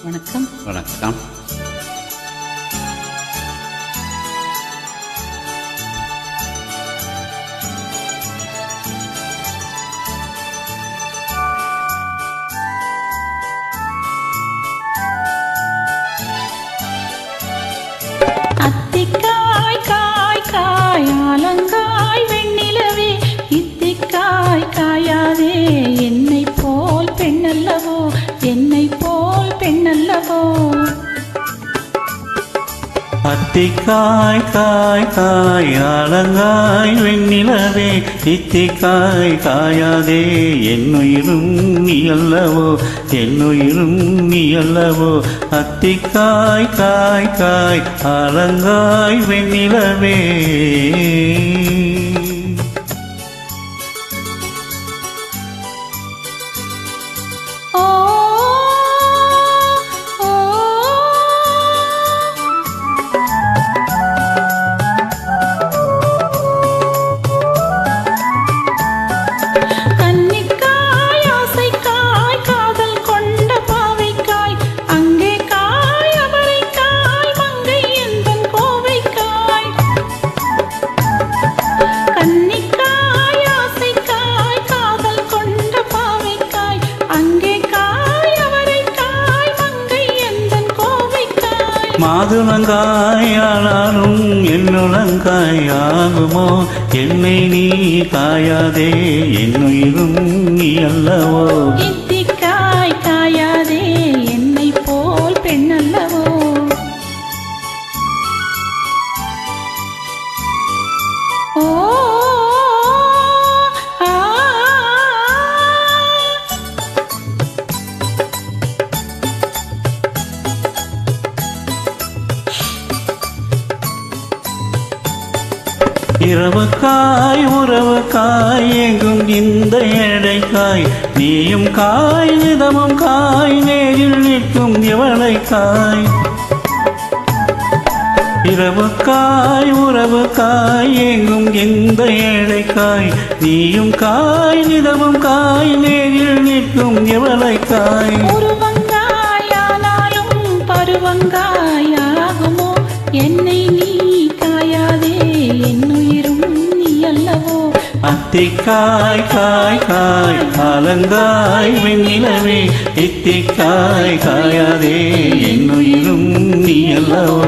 வணக்கம். வணக்கம். அத்திக்காய் காய் காய் ஆலங்காய் வெண்ணிலவே இத்திக்காய் காயாதே என்னை போல் பெண்ணல்லவோ என்னை போல் பெண்ணல்லவோ. அத்திக்காய் காய் காய் ஆலங்காய் வெண்ணிலவே இத்திக்காய் காயாதே என்னுயிரும் நீ அல்லவோ என்னுயிரும் நீ அல்லவோ. அத்திக்காய் காய் காய் ஆலங்காய் வெண்ணிலவே. மாதுளங்காயானாலும் என்னுளங்காய் ஆகுமோ என்னை நீ காயாதே என்னுயிரும் நீ அல்லவோ. இத்திக்காய் காயாதே என்னை போல் பெண்ணல்லவோ. ஓ இரவுக்காய் உறவுக்காய் எங்கும் இந்த எடைக்காய் நீயும் காய் நிதமும் காய் நேரில் நிற்கும் எவளைக்காய். இரவுக்காய் உறவுக்காய் எங்கும் இந்த ஏழைக்காய் நீயும் காய் நிதமும் காய் நேரில் நிற்கும் எவளைக்காய். உருவங்காயானாலும் பருவங்காயாகுமோ என்னை நீ காயாதே என்னுயிரும் நீ அல்லவோ. அத்திக்காய் காய் காய் ஆலங்காய் வெண்ணிலவே இத்திக்காய் காயாதே என்னுயிரும் நீ அல்லவோ.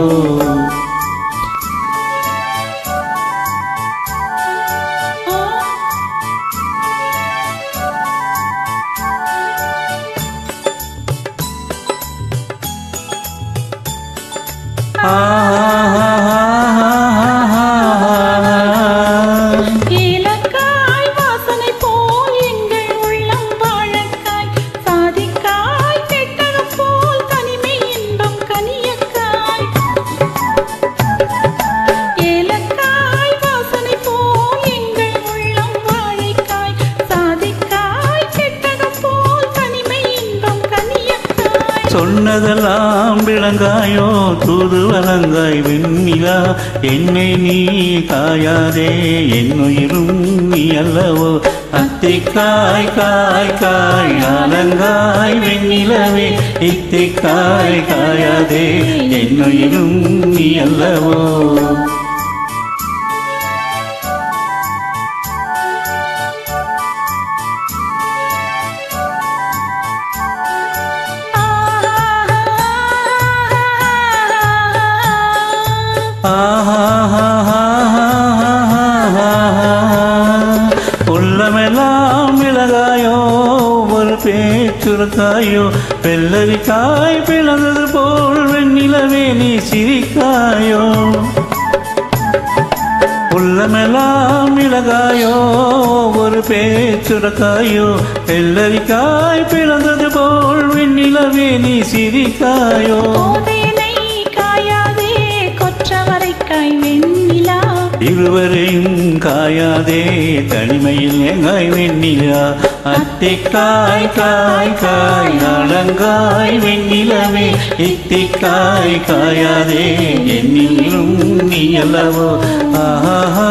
ஏலக்காய் வாசனை போல் எங்கள் உள்ளம் வாழக்காய் சாதிக்காய் பெட்டகம் போல் தனிமை இன்பம் கனியக்காய். ஏலக்காய் வாசனை போல் எங்கள் உள்ளம் வாழைக்காய் சாதிக்காய் பெட்டகம் போல் தனிமை இன்பம் கனியக்காய். சொன்னதெல்லாம் விளங்காயோ தூது வழங்காய் வெண்ணிலா என்னை நீ காயாதே என்னுயிரும் நீ அல்லவோ. அத்திக்காய் காய் காய் ஆலங்காய் வெண்ணிலவே இத்திக்காய் காயாதே என்னுயிரும் நீ அல்லவோ. உள்ளமெல்லாம் மிளகாயோ ஒரு பேச்சுரக்காயோ வெள்ளரிக்காய் பிளந்தது போல் வெண்ணிலவே நீ சிரிக்காயோ. உள்ளமெல்லாம் மிளகாயோ ஒரு பேச்சுரக்காயோ வெள்ளரிக்காய் பிளந்தது போல் வெண்ணிலவே நீ சிரிக்காயோ. கொற்றவரைக்காய் வெண்ணிலா இருவரையும் காயாதே தனிமையில் எங்காய் வெண்ணிலா. அத்திக்காய் காய் காய் ஆலங்காய் வெண்ணிலவே இத்திக்காய் காயாதே என்னிலும் நீ அல்லவோ. ஆஹா